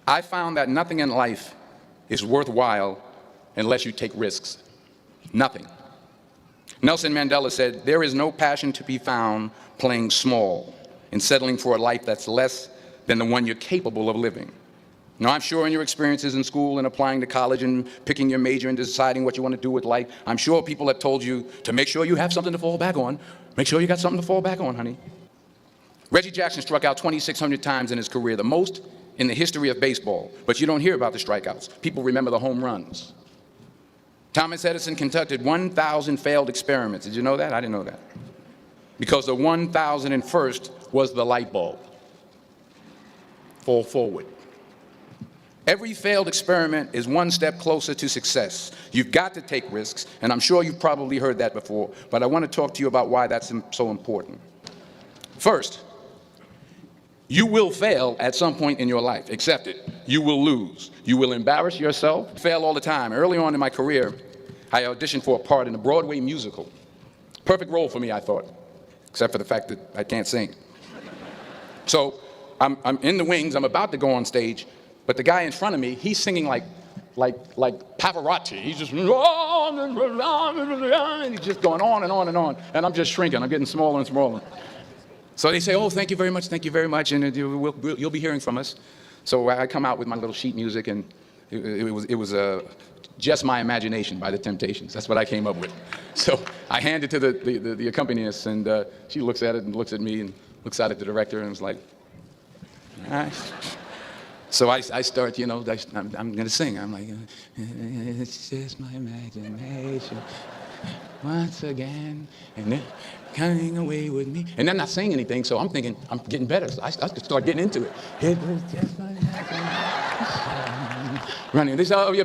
I found that nothing in life is worthwhile unless you take risks. Nothing. Nelson Mandela said, "There is no passion to be found playing small and settling for a life that's less than the one you're capable of living." Now, I'm sure in your experiences in school and applying to college and picking your major and deciding what you want to do with life, I'm sure people have told you to make sure you have something to fall back on. Make sure you got something to fall back on, honey. Reggie Jackson struck out 2,600 times in his career, the most in the history of baseball. But you don't hear about the strikeouts. People remember the home runs. Thomas Edison conducted 1,000 failed experiments. Did you know that? I didn't know that. Because the 1,001st was the light bulb. Fall forward. Every failed experiment is one step closer to success. You've got to take risks, and I'm sure you've probably heard that before, but I want to talk to you about why that's so important. First, you will fail at some point in your life. Accept it. You will lose. You will embarrass yourself. Fail all the time. Early on in my career, I auditioned for a part in a Broadway musical. Perfect role for me, I thought, except for the fact that I can't sing. So I'm in the wings. I'm about to go on stage. But the guy in front of me, he's singing like Pavarotti. He's just, and he's just going on and on and on. And I'm just shrinking. I'm getting smaller and smaller. So they say, "Oh, thank you very much, and you'll be hearing from us." So I come out with my little sheet music, and it was Just My Imagination by the Temptations. That's what I came up with. So I hand it to the accompanist, and she looks at it and looks at me and looks out at the director and was like, "All right." So I start, I'm going to sing. I'm like, "It's just my imagination once again, and they're coming away with me." And I'm not saying anything, so I'm thinking I'm getting better. So I start getting into it. It was just my imagination. Running. They say, "Oh, yeah,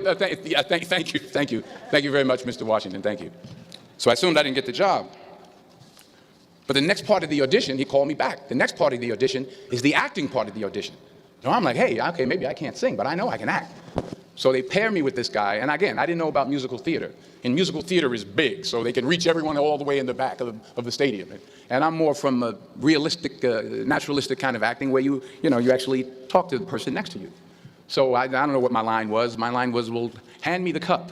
thank you very much, Mr. Washington. Thank you." So I assumed I didn't get the job. But the next part of the audition, he called me back. The next part of the audition is the acting part of the audition. So I'm like, "Hey, okay, maybe I can't sing, but I know I can act." So they pair me with this guy, and again, I didn't know about musical theater. And musical theater is big, so they can reach everyone all the way in the back of the stadium. And I'm more from a realistic, naturalistic kind of acting where you actually talk to the person next to you. So I don't know what my line was. My line was, "Well, hand me the cup."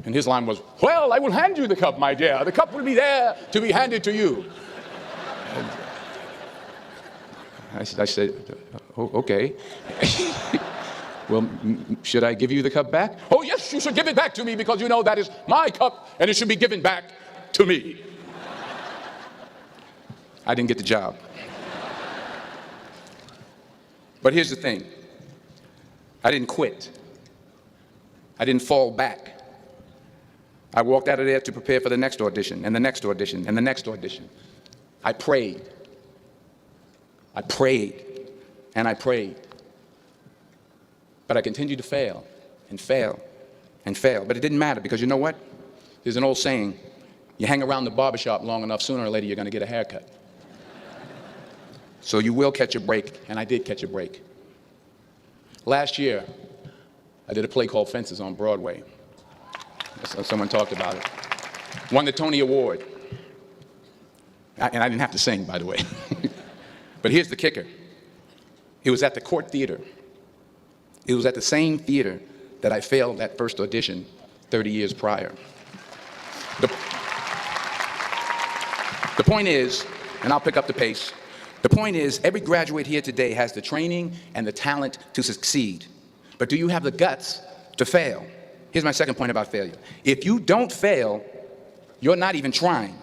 And his line was, "Well, I will hand you the cup, my dear. The cup will be there to be handed to you." I said, "Oh, okay." "Well, should I give you the cup back?" "Oh, yes, you should give it back to me because you know that is my cup and it should be given back to me." I didn't get the job. But here's the thing. I didn't quit. I didn't fall back. I walked out of there to prepare for the next audition and the next audition and the next audition. I prayed. I prayed and I prayed. But I continued to fail and fail and fail. But it didn't matter because you know what? There's an old saying, you hang around the barbershop long enough, sooner or later you're going to get a haircut. So you will catch a break, and I did catch a break. Last year, I did a play called Fences on Broadway. Someone talked about it. Won the Tony Award. And I didn't have to sing, by the way. But here's the kicker. It was at the Court Theater. It was at the same theater that I failed that first audition 30 years prior. The point is, and I'll pick up the pace, the point is every graduate here today has the training and the talent to succeed. But do you have the guts to fail? Here's my second point about failure. If you don't fail, you're not even trying.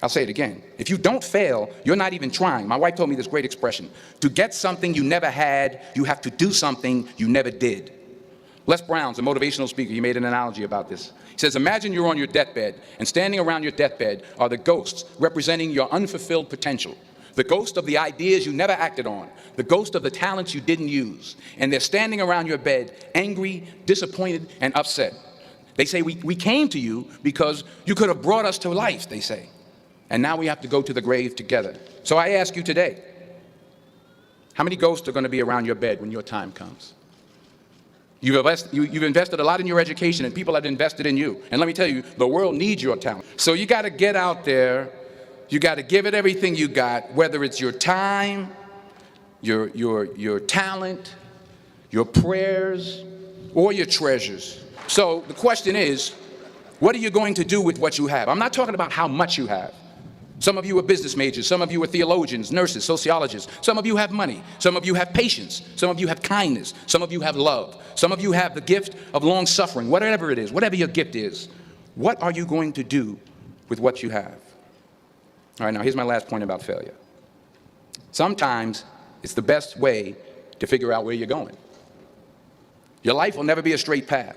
I'll say it again. If you don't fail, you're not even trying. My wife told me this great expression. To get something you never had, you have to do something you never did. Les Brown's a motivational speaker. He made an analogy about this. He says, imagine you're on your deathbed, and standing around your deathbed are the ghosts representing your unfulfilled potential. The ghost of the ideas you never acted on. The ghost of the talents you didn't use. And they're standing around your bed, angry, disappointed, and upset. They say, we came to you because you could have brought us to life, they say. And now we have to go to the grave together. So I ask you today, how many ghosts are going to be around your bed when your time comes? You've invested a lot in your education, and people have invested in you. And let me tell you, the world needs your talent. So you got to get out there. You got to give it everything you got, whether it's your time, your talent, your prayers, or your treasures. So the question is, what are you going to do with what you have? I'm not talking about how much you have. Some of you are business majors, some of you are theologians, nurses, sociologists. Some of you have money, some of you have patience, some of you have kindness, some of you have love, some of you have the gift of long suffering, whatever it is, whatever your gift is. What are you going to do with what you have? All right, now here's my last point about failure. Sometimes it's the best way to figure out where you're going. Your life will never be a straight path.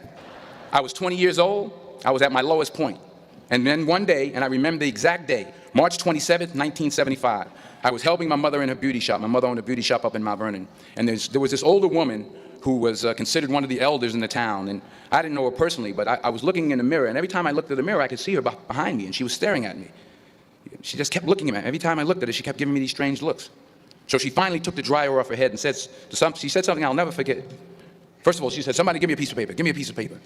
I was 20 years old, I was at my lowest point. And then one day, and I remember the exact day, March 27th, 1975, I was helping my mother in her beauty shop. My mother owned a beauty shop up in Mount Vernon. And there was this older woman who was considered one of the elders in the town. And I didn't know her personally, but I was looking in the mirror, and every time I looked at the mirror, I could see her behind me, and she was staring at me. She just kept looking at me. Every time I looked at her, she kept giving me these strange looks. So she finally took the dryer off her head and she said something I'll never forget. First of all, she said, "Somebody give me a piece of paper, give me a piece of paper."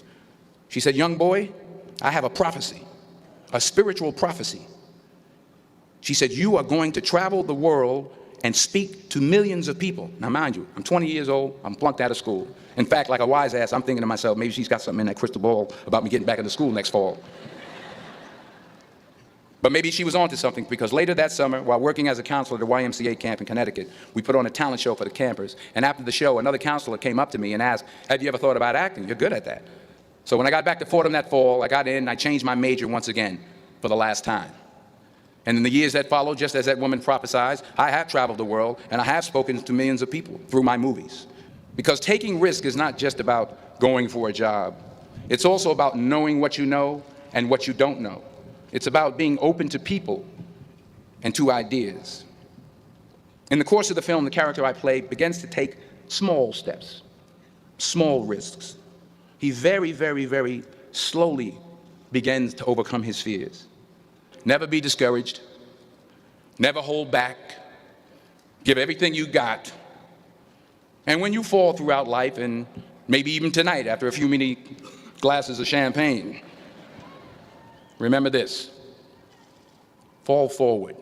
She said, "Young boy, I have a prophecy, a spiritual prophecy." She said, "You are going to travel the world and speak to millions of people." Now, mind you, I'm 20 years old, I'm flunked out of school. In fact, like a wise ass, I'm thinking to myself, maybe she's got something in that crystal ball about me getting back into school next fall. But maybe she was onto something, because later that summer, while working as a counselor at the YMCA camp in Connecticut, we put on a talent show for the campers. And after the show, another counselor came up to me and asked, "Have you ever thought about acting? You're good at that." So when I got back to Fordham that fall, I got in and I changed my major once again for the last time. And in the years that followed, just as that woman prophesied, I have traveled the world and I have spoken to millions of people through my movies. Because taking risk is not just about going for a job. It's also about knowing what you know and what you don't know. It's about being open to people and to ideas. In the course of the film, the character I play begins to take small steps, small risks. He very, very, very slowly begins to overcome his fears. Never be discouraged. Never hold back. Give everything you got. And when you fall throughout life, and maybe even tonight after a few many glasses of champagne, remember this: fall forward.